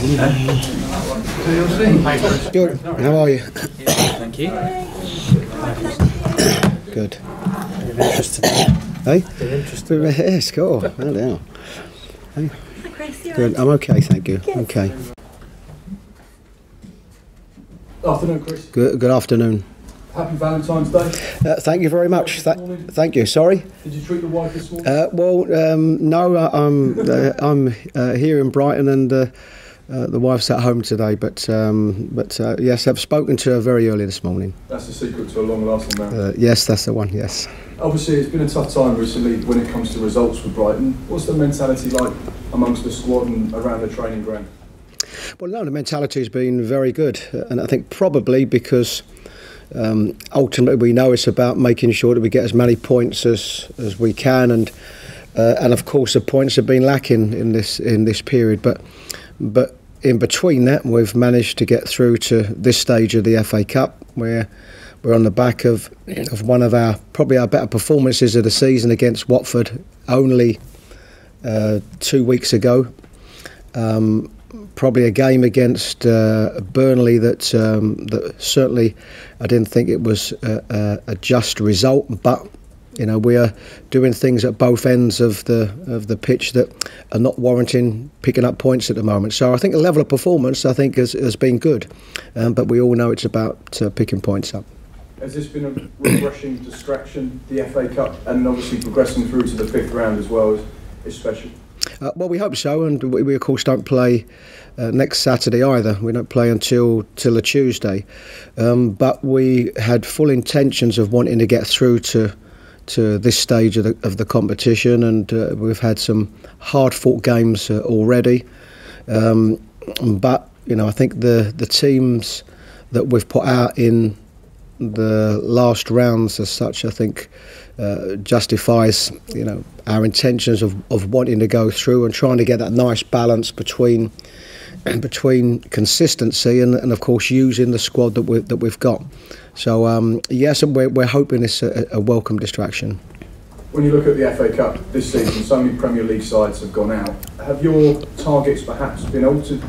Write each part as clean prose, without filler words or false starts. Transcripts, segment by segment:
Good. How are you? Thank you. Good. Interested. Hey? Interested. Yes, cool. Well, yeah. Hey. Hi Chris, you're Good. right. I'm okay, thank you. Good. Okay. Afternoon, Chris. Good afternoon. Happy Valentine's Day. Thank you very much. Thank you. Sorry. Did you treat the wife this morning? No, I'm here in Brighton, and the wife's at home today. But yes, I've spoken to her very early this morning. That's the secret to a long-lasting marriage. Yes, that's the one. Yes. Obviously, it's been a tough time recently when it comes to results for Brighton. What's the mentality like amongst the squad and around the training ground? Well, no, the mentality has been very good, and I think probably because ultimately we know it's about making sure that we get as many points as we can, and of course the points have been lacking in this period, but in between that we've managed to get through to this stage of the FA Cup, where we're on the back of one of probably our better performances of the season against Watford only 2 weeks ago. Probably a game against Burnley that certainly I didn't think it was a just result, but you know, we are doing things at both ends of the pitch that are not warranting picking up points at the moment. So I think the level of performance I think has been good, but we all know it's about picking points up. Has this been a refreshing distraction, the FA Cup, and obviously progressing through to the 5th round as well is special? Well, we hope so, and we of course don't play next Saturday either. We don't play until a Tuesday, but we had full intentions of wanting to get through to this stage of the competition, and we've had some hard-fought games already. But you know, I think the teams that we've put out in the last rounds as such, I think justifies, you know, our intentions of wanting to go through and trying to get that nice balance between consistency and of course using the squad that we've got. So yes, we're hoping it's a welcome distraction. When you look at the FA Cup this season, so many Premier League sides have gone out. Have your targets perhaps been altered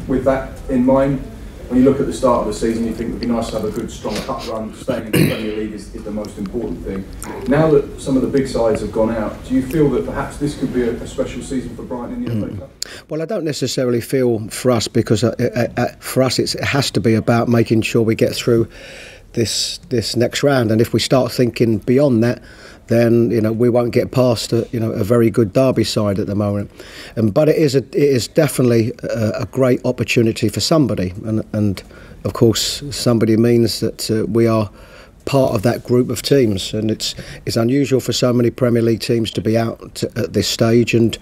with that in mind? When you look at the start of the season, you think it would be nice to have a good, strong cup run. Staying in the Premier League is the most important thing. Now that some of the big sides have gone out, do you feel that perhaps this could be a special season for Brighton in the FA Cup? Well, I don't necessarily feel for us, because for us it has to be about making sure we get through this next round. And if we start thinking beyond that, then you know we won't get past a very good Derby side at the moment. But it is definitely a great opportunity for somebody, and of course somebody means that we are part of that group of teams, and it's unusual for so many Premier League teams to be out at this stage, and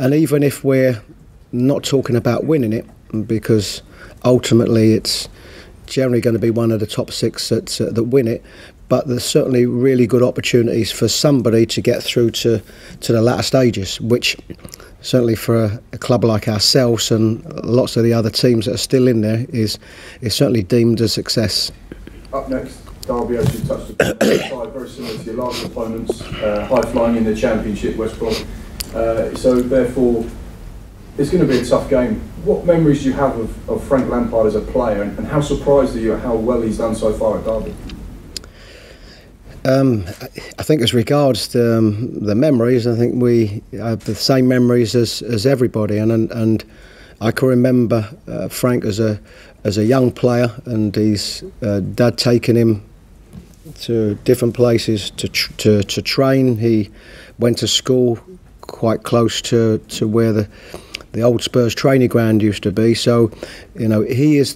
even if we're not talking about winning it, because ultimately it's generally going to be one of the top 6 that win it. But there's certainly really good opportunities for somebody to get through to the latter stages, which certainly for a club like ourselves and lots of the other teams that are still in there is certainly deemed a success. Up next, Derby, as you touched upon, side very similar to your last opponents, high flying in the Championship, West Brom. So therefore, it's going to be a tough game. What memories do you have of Frank Lampard as a player, and how surprised are you at how well he's done so far at Derby? I think as regards the memories, I think we have the same memories as everybody, and I can remember Frank as a young player, and his dad taking him to different places to train. He went to school quite close to where the old Spurs training ground used to be. So, you know, he was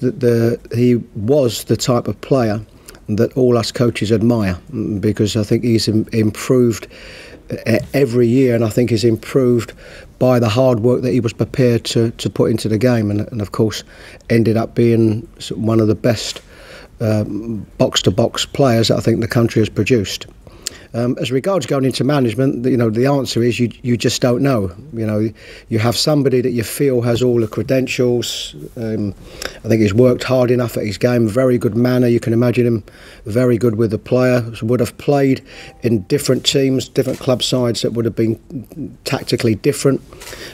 the type of player that all us coaches admire, because I think he's improved every year, and I think he's improved by the hard work that he was prepared to put into the game, and of course ended up being one of the best box-to-box players that I think the country has produced. As regards going into management, you know, the answer is you just don't know. You know, you have somebody that you feel has all the credentials. I think he's worked hard enough at his game, very good manner. You can imagine him very good with the player. Would have played in different teams, different club sides that would have been tactically different.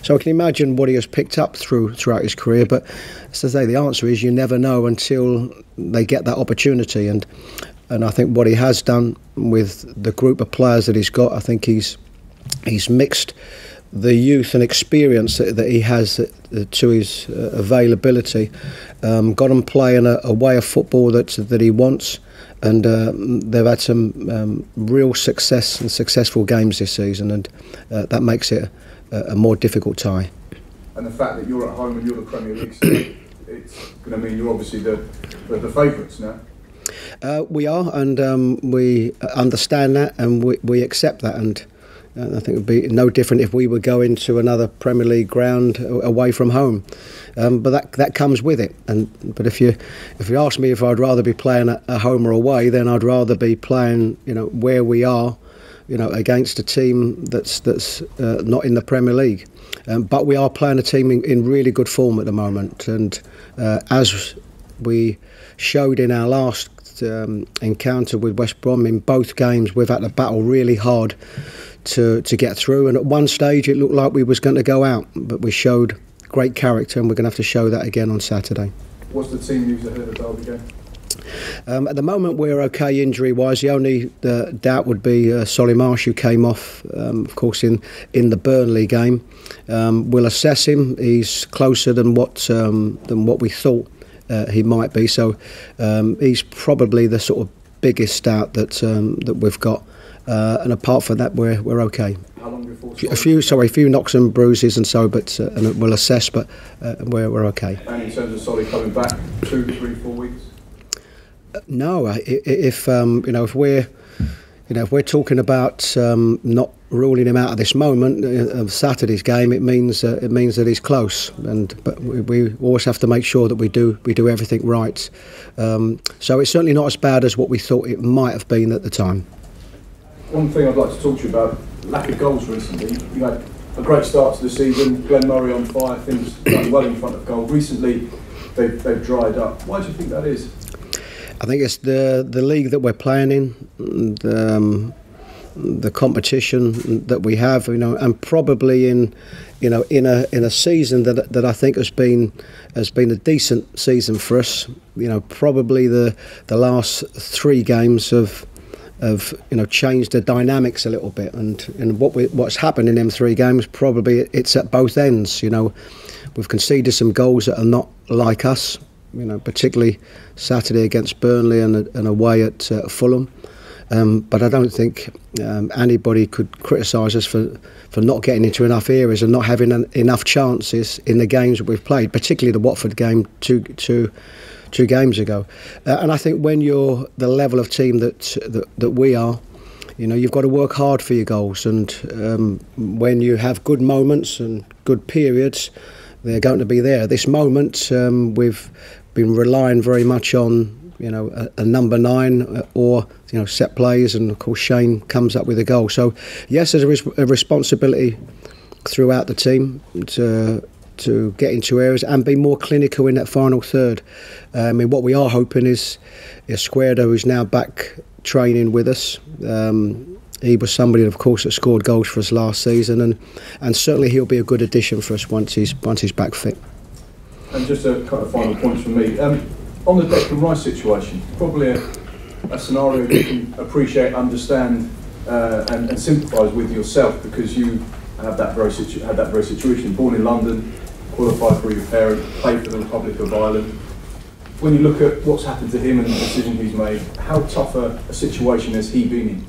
So I can imagine what he has picked up throughout his career. But as I say, the answer is you never know until they get that opportunity. And I think what he has done with the group of players that he's got, I think he's mixed the youth and experience that he has to his availability, got them playing a way of football that he wants, and they've had some real success and successful games this season, and that makes it a more difficult tie. And the fact that you're at home and you're the Premier League side, it's going to mean you're obviously the favourites now. We are, and we understand that, and we accept that, and I think it would be no different if we were going to another Premier League ground away from home. But that comes with it. But if you ask me if I'd rather be playing at home or away, then I'd rather be playing, you know, where we are, you know, against a team that's not in the Premier League. But we are playing a team in really good form at the moment, and as we showed in our last encounter with West Brom, in both games we've had to battle really hard to get through, and at one stage it looked like we was going to go out, but we showed great character, and we're going to have to show that again on Saturday. What's the team news ahead of the Derby game? At the moment we're okay injury wise. The only doubt would be Solly Marsh, who came off of course in the Burnley game. We'll assess him. He's closer than what we thought he might be, so he's probably the sort of biggest doubt that we've got, and apart from that we're okay. How long before? A few knocks and bruises and so, but and we'll assess, but we're okay. And in terms of Solly coming back, 2, 3, 4 weeks? No, if we're talking about not ruling him out at this moment of Saturday's game, it means that he's close, but we always have to make sure that we do everything right. So it's certainly not as bad as what we thought it might have been at the time. One thing I'd like to talk to you about, lack of goals recently. You had a great start to the season, Glenn Murray on fire, things done well in front of goal. Recently they've dried up. Why do you think that is? I think it's the league that we're playing in, the competition that we have, you know, and probably in a season that I think has been a decent season for us. You know, probably the last 3 games have changed the dynamics a little bit, and what's happened in them 3 games, probably it's at both ends. You know, we've conceded some goals that are not like us. You know, particularly Saturday against Burnley and away at Fulham. But I don't think anybody could criticise us for not getting into enough areas and not having enough chances in the games that we've played, particularly the Watford game two games ago. And I think when you're the level of team that we are, you know, you've got to work hard for your goals, and when you have good moments and good periods, they're going to be there. This moment, we've been relying very much on, you know, a number 9 or, you know, set plays, and of course Shane comes up with a goal. So yes, there's a responsibility throughout the team to get into areas and be more clinical in that final third. I mean, what we are hoping is Squardo, who's now back training with us. He was somebody, of course, that scored goals for us last season, and certainly he'll be a good addition for us once he's back fit. And just a couple of final points from me. On the Declan Rice situation, probably a scenario you can appreciate, understand, and sympathise with yourself, because you have that very situation. Born in London, qualified for your parent, played for the Republic of Ireland. When you look at what's happened to him and the decision he's made, how tough a situation has he been in?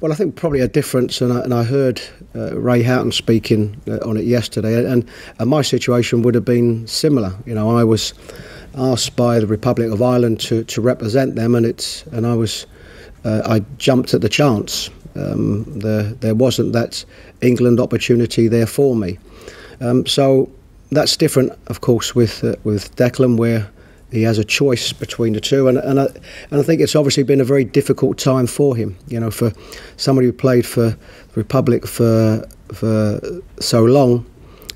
Well, I think probably a difference, and I heard Ray Houghton speaking on it yesterday, and my situation would have been similar. You know, I was asked by the Republic of Ireland to represent them, and I jumped at the chance. There wasn't that England opportunity there for me, so that's different, of course, with Declan, where he has a choice between the two, and I think it's obviously been a very difficult time for him. You know, for somebody who played for Republic for so long,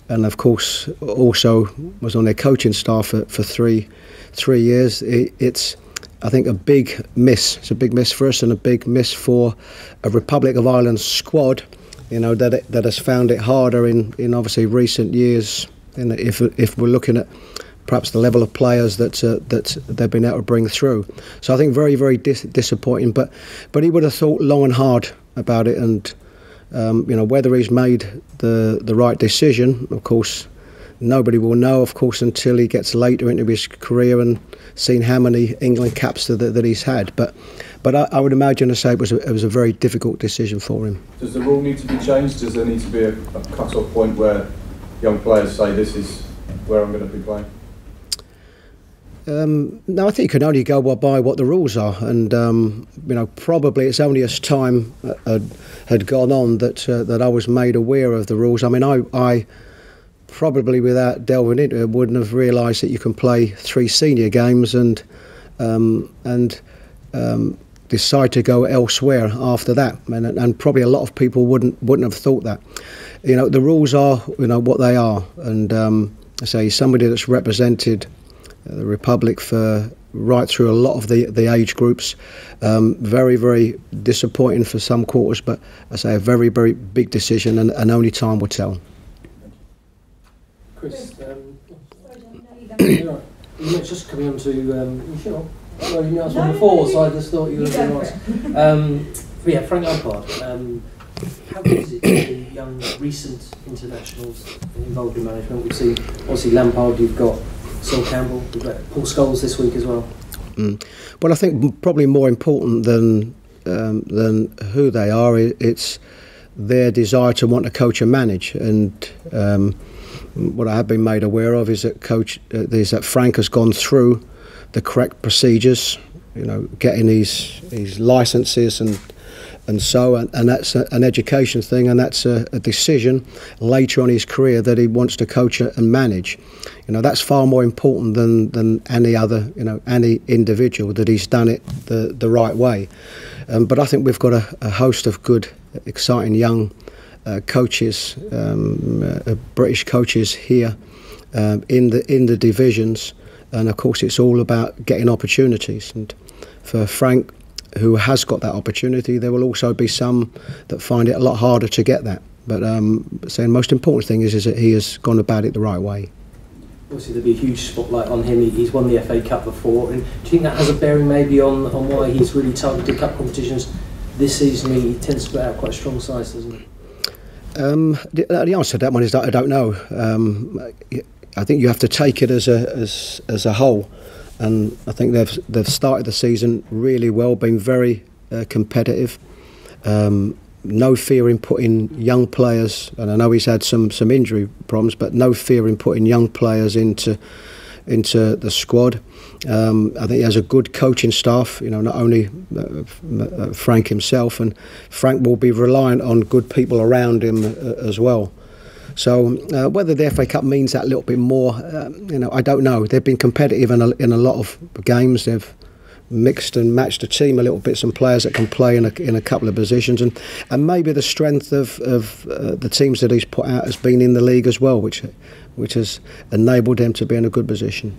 and of course also was on their coaching staff for three years. It's, I think, a big miss. It's a big miss for us and a big miss for a Republic of Ireland squad. You know, that has found it harder in obviously recent years. And if we're looking at perhaps the level of players that they've been able to bring through, so I think very, very disappointing. But he would have thought long and hard about it, and you know, whether he's made the right decision, of course, nobody will know, of course, until he gets later into his career and seen how many England caps that he's had. But I would imagine to say it was a very difficult decision for him. Does the rule need to be changed? Does there need to be a cut-off point where young players say, this is where I'm going to be playing? No, I think you can only go by what the rules are, and you know, probably it's only as time had gone on that I was made aware of the rules. I mean, I probably, without delving into it, wouldn't have realised that you can play 3 senior games and decide to go elsewhere after that, and probably a lot of people wouldn't have thought that. You know, the rules are, you know, what they are, and I say somebody that's represented the Republic for right through a lot of the age groups. Very, very disappointing for some quarters, but I say a very, very big decision, and only time will tell. Chris, you were just coming on to, you sure? Well, you asked one before, so I just thought you were going to ask. But yeah, Frank Lampard, how good is it to see young, recent internationals involved in management? We've seen, obviously, Lampard, you've got Sol Campbell, we've got Paul Scholes this week as well. Well, I think probably more important than who they are, it's their desire to want to coach and manage. And what I have been made aware of is that Frank has gone through the correct procedures, you know, getting his licences and so, and that's an education thing, and that's a decision later on in his career that he wants to coach and manage. You know, that's far more important than any other, you know, any individual, that he's done it the right way. But I think we've got a host of good, exciting young coaches, British coaches here in the divisions, and of course it's all about getting opportunities. And for Frank, who has got that opportunity, there will also be some that find it a lot harder to get that. But saying the most important thing is that he has gone about it the right way. Obviously there'll be a huge spotlight on him. He's won the FA Cup before, and do you think that has a bearing maybe on why he's really targeted cup competitions this season? He tends to put out quite strong sides, doesn't he? The answer to that one is that I don't know. I think you have to take it as a whole, and I think they've started the season really well, been very competitive. No fear in putting young players, and I know he's had some injury problems, but no fear in putting young players into the squad. I think he has a good coaching staff, you know, not only Frank himself, and Frank will be reliant on good people around him as well. So whether the FA Cup means that little bit more, you know, I don't know. They've been competitive in a lot of games. They've mixed and matched the team a little bit. Some players that can play in a couple of positions, and maybe the strength of the teams that he's put out has been in the league as well, which has enabled them to be in a good position.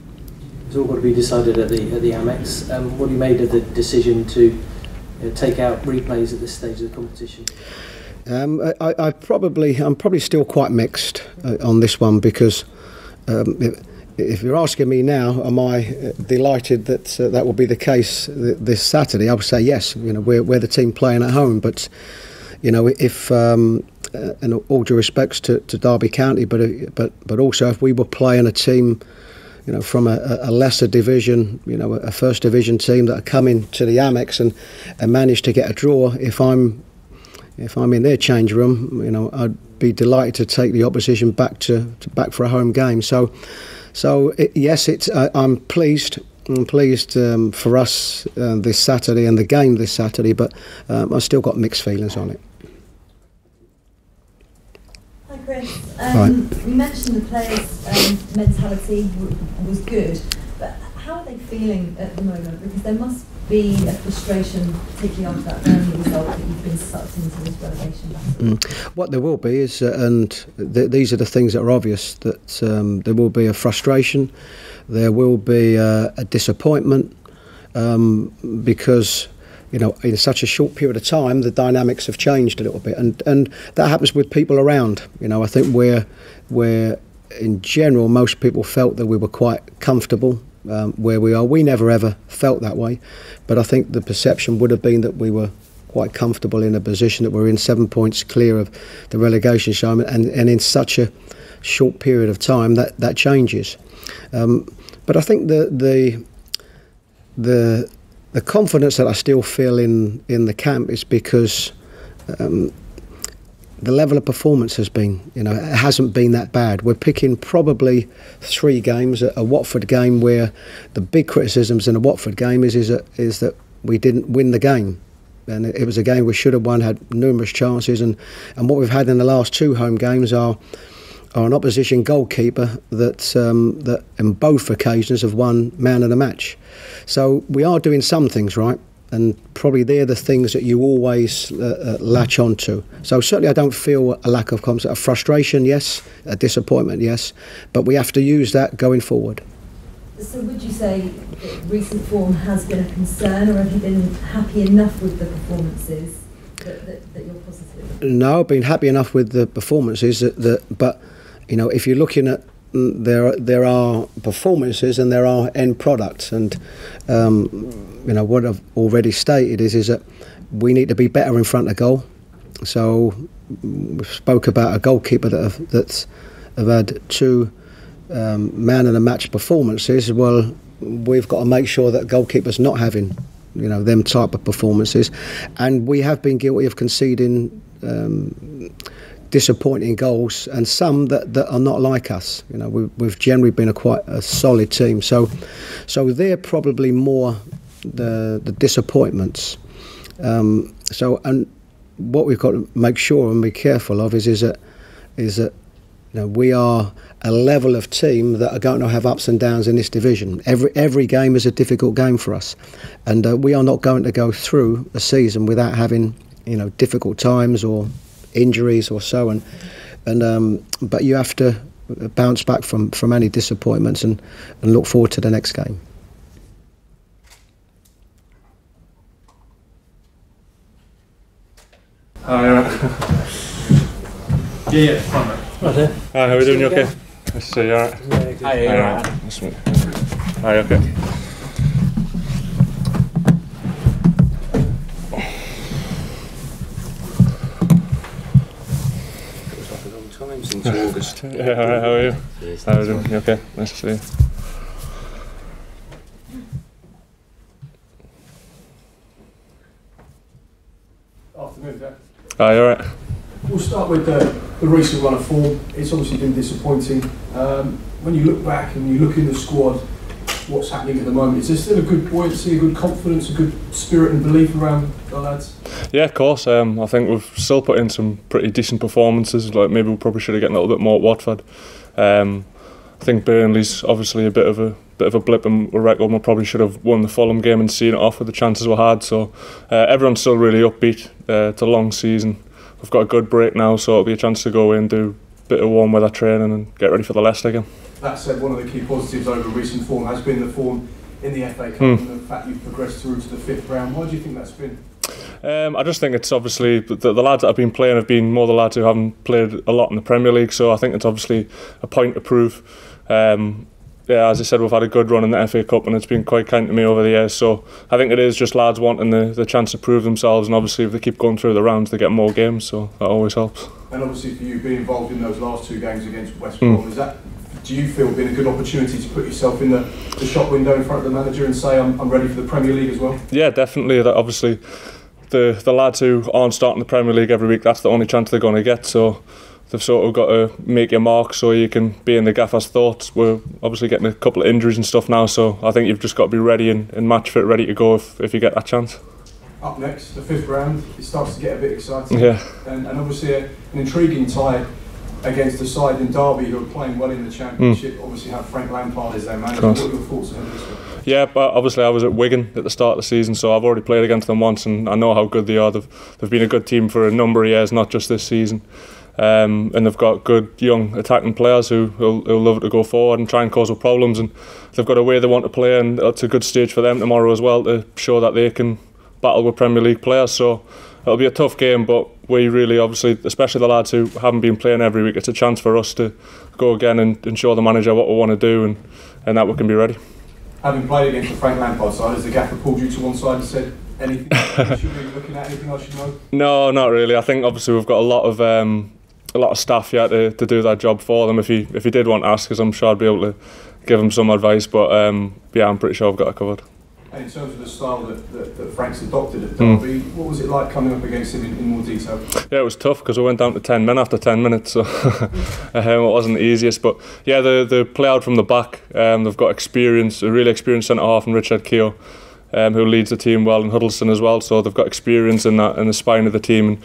It's all got to be decided at the Amex. What do you made of the decision to take out replays at this stage of the competition? I'm probably still quite mixed on this one, because if you're asking me now, am I delighted that that will be the case this Saturday? I would say yes. You know, we're the team playing at home, but you know, if and all due respects to Derby County, but also if we were playing a team, you know, from a lesser division, you know, a first division team that are coming to the Amex and manage to get a draw, if I'm in their change room, you know, I'd be delighted to take the opposition back for a home game. So yes, I'm pleased. I'm pleased for us this Saturday and the game this Saturday, but I've still got mixed feelings on it. Hi Chris, Hi. you mentioned the players' mentality was good, but How are they feeling at the moment? Because there must be a frustration, particularly after that Burnley result, that you've been sucked into this relegation battle. What there will be is, these are the things that are obvious, that there will be a frustration, there will be a disappointment, because in such a short period of time the dynamics have changed a little bit, and that happens with people around. I think where in general most people felt that we were quite comfortable where we are. We never ever felt that way, but I think the perception would have been that we were quite comfortable in a position, that we're in 7 points clear of the relegation zone, and in such a short period of time that changes. But I think the confidence that I still feel in the camp is because the level of performance has been, it hasn't been that bad. We're picking probably 3 games. A Watford game where the big criticisms in a Watford game is that we didn't win the game. And it was a game we should have won, had numerous chances. And what we've had in the last 2 home games are an opposition goalkeeper that in both occasions have won man of the match. So we are doing some things right. And probably they're the things that you always latch onto. So certainly I don't feel a lack of confidence. A frustration, yes. A disappointment, yes. But we have to use that going forward. So would you say that recent form has been a concern, or have you been happy enough with the performances that you're positive? No, I've been happy enough with the performances. But if you're looking at there are performances and there are end products, and what I've already stated is that we need to be better in front of goal. So we spoke about a goalkeeper that have had 2 man of the match performances. Well, we've got to make sure that goalkeepers not having them type of performances, and we have been guilty of conceding disappointing goals, and some that are not like us. We've generally been quite a solid team. So they're probably more the disappointments. And what we've got to make sure and be careful of is that we are a level of team that are going to have ups and downs in this division. Every game is a difficult game for us, and we are not going to go through a season without having difficult times or injuries or so, but you have to bounce back from any disappointments and look forward to the next game. Hi, yeah, fine, mate. Right there. Hi, how are we doing? You okay? Nice to see you, alright? Yeah, good. Hi, alright. Nice to meet you. Hi, okay. Since August. Yeah, alright, how are you? Yes, How are you doing? You okay? Nice to see you. Afternoon, Dan. Hi, alright. We'll start with the recent run of form. It's obviously been disappointing. When you look back and you look in the squad, what's happening at the moment, is there still a good buoyancy, a good confidence, a good spirit and belief around the lads? Yeah, of course. I think we've still put in some pretty decent performances. Like maybe we probably should have gotten a little bit more at Watford. I think Burnley's obviously a bit of a blip in the record. We probably should have won the Fulham game and seen it off with the chances we had. So everyone's still really upbeat. It's a long season. We've got a good break now, so it'll be a chance to go in, do a bit of warm weather training and get ready for the Leicester game. That said, one of the key positives over recent form has been the form in the FA Cup and the fact you've progressed through to the 5th round. Why do you think that's been? I just think it's obviously the lads that have been playing have been more the lads who haven't played a lot in the Premier League, so I think it's obviously a point to prove. Yeah, as I said, we've had a good run in the FA Cup and it's been quite kind to me over the years, so I think it is just lads wanting the chance to prove themselves, and obviously if they keep going through the rounds they get more games, so that always helps. And obviously for you being involved in those last 2 games against West Brom, is that, do you feel, been a good opportunity to put yourself in the shop window in front of the manager and say I'm ready for the Premier League as well? Yeah, definitely. That obviously the lads who aren't starting the Premier League every week, that's the only chance they're going to get, so they've sort of got to make your mark so you can be in the gaffer's thoughts. We're obviously getting a couple of injuries and stuff now, so I think you've just got to be ready and match fit, ready to go if you get that chance. Up next, the 5th round, it starts to get a bit exciting. Yeah. And obviously an intriguing tie against a side in Derby who are playing well in the Championship. Obviously have Frank Lampard as their manager. What are your thoughts ahead of this one? Yeah, but obviously I was at Wigan at the start of the season, so I've already played against them once, and I know how good they are. They've been a good team for a number of years, not just this season. And they've got good young attacking players who'll love to go forward and try and cause problems, and they've got a way they want to play, and it's a good stage for them tomorrow as well to show that they can battle with Premier League players. So it'll be a tough game, but we really, obviously, especially the lads who haven't been playing every week, it's a chance for us to go again and show the manager what we want to do, and that we can be ready. Having played against the Frank Lampard side, has the gaffer pulled you to one side and said anything you should be looking at, anything I should know? No, not really. I think obviously we've got a lot of staff here to do that job for them. If he did want to ask us, I'm sure I'd be able to give him some advice. But yeah, I'm pretty sure I've got it covered. And in terms of the style that Frank's adopted at Derby, what was it like coming up against him in more detail? Yeah, it was tough because we went down to 10 men after 10 minutes, so it wasn't the easiest. But yeah, they play out from the back. They've got experience, a really experienced centre half in Richard Keogh, who leads the team well, and Huddleston as well. So they've got experience in the spine of the team. And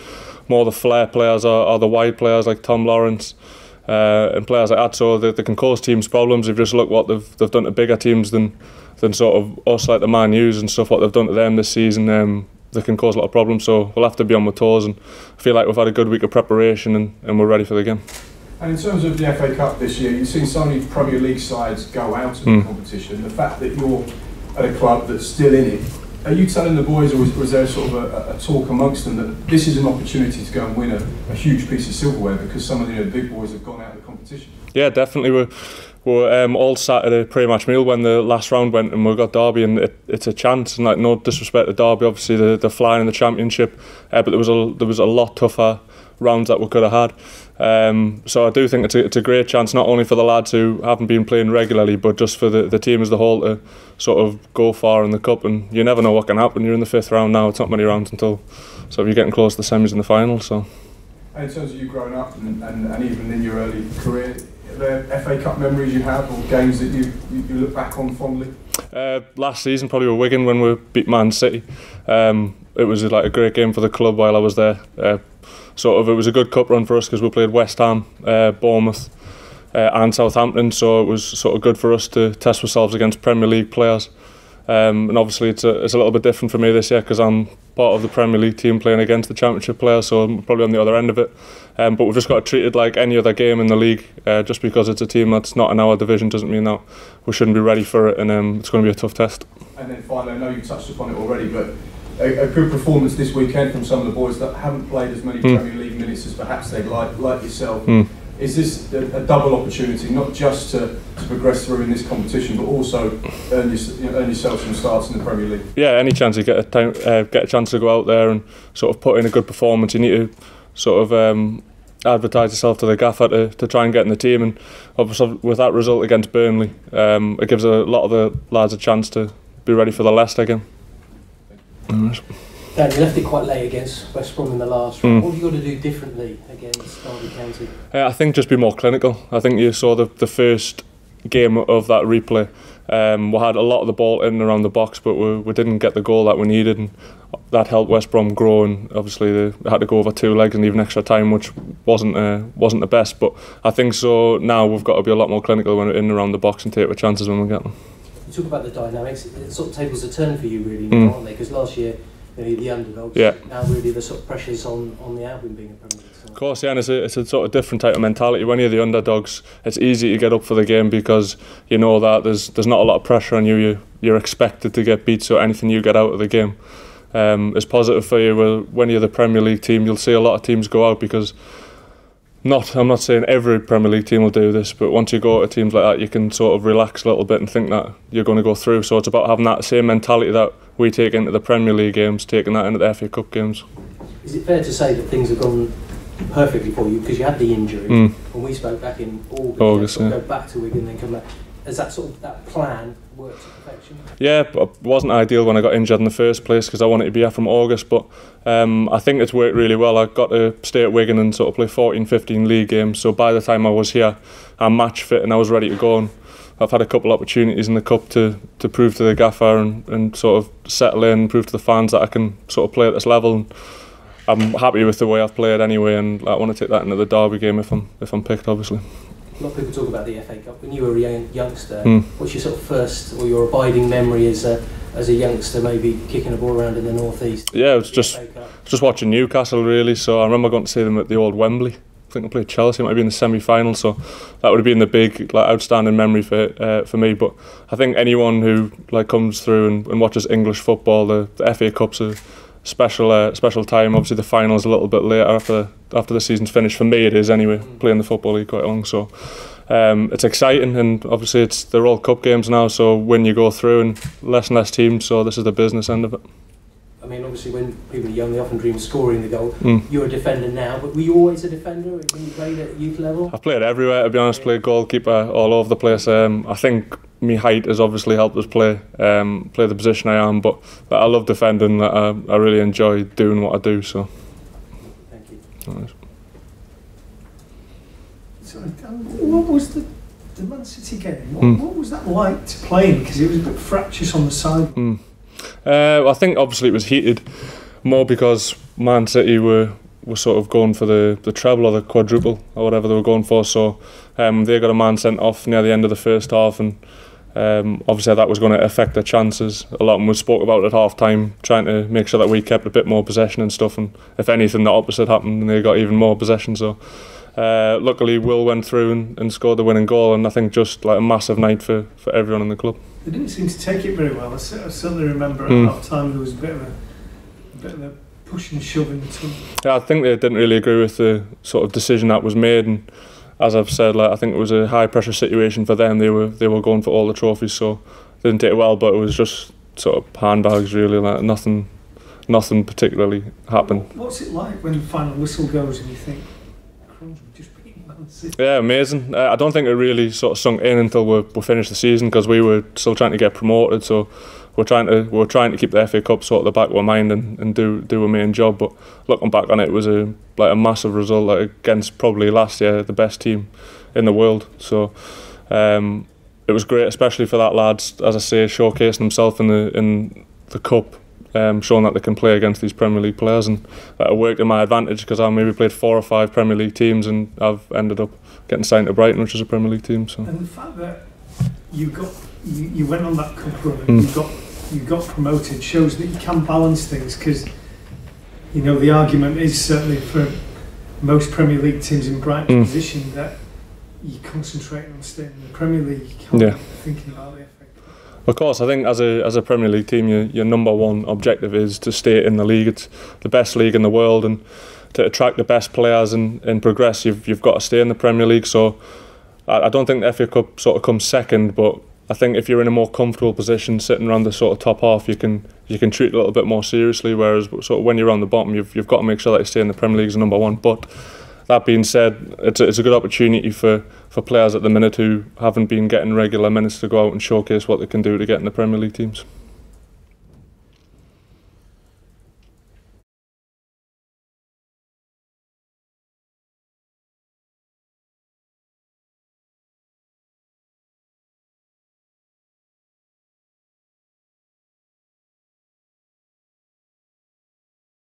more the flair players are the wide players like Tom Lawrence and players like that. So they can cause teams problems. If you just look what they've done to bigger teams than sort of us, like the Man U's and stuff, what they've done to them this season, they can cause a lot of problems. So we'll have to be on our toes, and I feel like we've had a good week of preparation and we're ready for the game. And in terms of the FA Cup this year, you've seen so many Premier League sides go out of the competition. The fact that you're at a club that's still in it, are you telling the boys, or is there sort of a talk amongst them that this is an opportunity to go and win a huge piece of silverware because some of the big boys have gone out of the competition? Yeah, definitely. We're all sat at a pre-match meal when the last round went, and we got Derby, and it's a chance. And like, no disrespect to Derby, obviously they're flying in the Championship, but there was a lot tougher rounds that we could have had. So I do think it's a great chance, not only for the lads who haven't been playing regularly, but just for the team as a whole to sort of go far in the cup. And you never know what can happen. You're in the 5th round now. It's not many rounds until, so you're getting close to the semis and the final. So. And in terms of you growing up and even in your early career, are there FA Cup memories you have, or games that you look back on fondly? Last season, probably with Wigan when we beat Man City. It was like a great game for the club while I was there. Sort of, it was a good cup run for us because we played West Ham, Bournemouth, and Southampton. So it was sort of good for us to test ourselves against Premier League players. And obviously it's a little bit different for me this year because I'm part of the Premier League team playing against the Championship players, so I'm probably on the other end of it. But we've just got to treat it like any other game in the league. Just because it's a team that's not in our division doesn't mean that we shouldn't be ready for it, and it's going to be a tough test. And then finally, I know you touched upon it already, but a good performance this weekend from some of the boys that haven't played as many Premier League minutes as perhaps they'd like yourself. Is this a double opportunity, not just to progress through in this competition, but also earn yourself some starts in the Premier League? Yeah, any chance you get a chance to go out there and sort of put in a good performance, you need to sort of advertise yourself to the gaffer to try and get in the team. And obviously with that result against Burnley, it gives a lot of the lads a chance to be ready for the Leicester game. Dan, you left it quite late against West Brom in the last round. What have you got to do differently against Derby County? I think just be more clinical. I think you saw the first game of that replay. We had a lot of the ball in and around the box, but we didn't get the goal that we needed, and that helped West Brom grow. And obviously they had to go over 2 legs and even extra time, which wasn't the best. But I think so now we've got to be a lot more clinical when we're in and around the box and take our chances when we get them. You talk about the dynamics. It sort of tables a turn for you, really, aren't they? Because last year, the underdogs. Yeah. Now really the sort of pressures on the Albion being a Premier League side. Of course, yeah, and it's a sort of different type of mentality. When you're the underdogs, it's easy to get up for the game because you know that there's not a lot of pressure on you. You're expected to get beat, so anything you get out of the game is positive for you. Well, when you're the Premier League team, you'll see a lot of teams go out because I'm not saying every Premier League team will do this, but once you go to teams like that, you can sort of relax a little bit and think that you're going to go through. So it's about having that same mentality that we take into the Premier League games, taking that into the FA Cup games. Is it fair to say that things have gone perfectly for you because you had the injury when we spoke back in August, go back to Wigan, then come back? Has that plan worked to perfection? Yeah, it wasn't ideal when I got injured in the first place because I wanted to be here from August, but I think it's worked really well. I got to stay at Wigan and sort of play 14-15 league games, so by the time I was here, I'm match fit and I was ready to go. And I've had a couple of opportunities in the Cup to prove to the gaffer and sort of settle in and prove to the fans that I can sort of play at this level. And I'm happy with the way I've played anyway, and I want to take that into the Derby game if I'm picked, obviously. A lot of people talk about the FA Cup. When you were a youngster, Mm. what's your sort of first or your abiding memory as a youngster, maybe kicking a ball around in the northeast? Yeah, it was just watching Newcastle really. So I remember going to see them at the old Wembley. I think I played Chelsea. It might have been the semi-final. So that would have been the big, like, outstanding memory for me. But I think anyone who like comes through and watches English football, the FA Cup's a special time. Obviously, the final's a little bit later after the season's finished. For me, it is anyway. Playing the Football League quite long, so it's exciting. And obviously, they're all cup games now. So when you go through and less teams, so this is the business end of it. I mean, obviously, when people are young, they often dream of scoring the goal. Mm. You're a defender now, but were you always a defender when you played at youth level? I've played everywhere, to be honest. Played goalkeeper all over the place. I think my height has obviously helped us play the position I am, but I love defending. I really enjoy doing what I do. So. Thank you. Nice. So, what was the Man City game? What was that like to play in? Because it was a bit fractious on the side. I think obviously it was heated more because Man City were sort of going for the treble or the quadruple or whatever they were going for. So they got a man sent off near the end of the first half, and obviously that was going to affect their chances. A lot of them was spoke about at half time, trying to make sure that we kept a bit more possession and stuff, and if anything the opposite happened and they got even more possession. So luckily Will went through and scored the winning goal, and I think just like a massive night for everyone in the club. They didn't seem to take it very well. I certainly remember at half time there was a bit of a push and shove in the tunnel. Yeah, I think they didn't really agree with the sort of decision that was made, and as I've said, like, I think it was a high pressure situation for them. They were going for all the trophies, so they didn't take it well. But it was just sort of handbags really. Like nothing particularly happened. What's it like when the final whistle goes and you think, "Crumbs, we've just beaten Man City"? Yeah, amazing. I don't think it really sort of sunk in until we finished the season, because we were still trying to get promoted. So we're trying to keep the FA Cup sort of the back of our mind and do a main job. But looking back on it, it was a massive result, like, against probably last year the best team in the world. So it was great, especially for that lad, as I say, showcasing himself in the cup, showing that they can play against these Premier League players, and that worked in my advantage because I maybe played 4 or 5 Premier League teams, and I've ended up getting signed to Brighton, which is a Premier League team. So. And the fact that you went on that cup run and you got promoted shows that you can balance things, because the argument is certainly for most Premier League teams in Brighton's position that you're concentrating on staying in the Premier League. You can't be thinking about the FA Cup. Of course, I think as a Premier League team, your number one objective is to stay in the league. It's the best league in the world, and to attract the best players and progress, you've got to stay in the Premier League. So I don't think the FA Cup sort of comes second, but I think if you're in a more comfortable position, sitting around the sort of top half, you can treat it a little bit more seriously. Whereas sort of when you're on the bottom, you've got to make sure that you stay in the Premier League as number one. But that being said, it's a good opportunity for players at the minute who haven't been getting regular minutes to go out and showcase what they can do to get in the Premier League teams.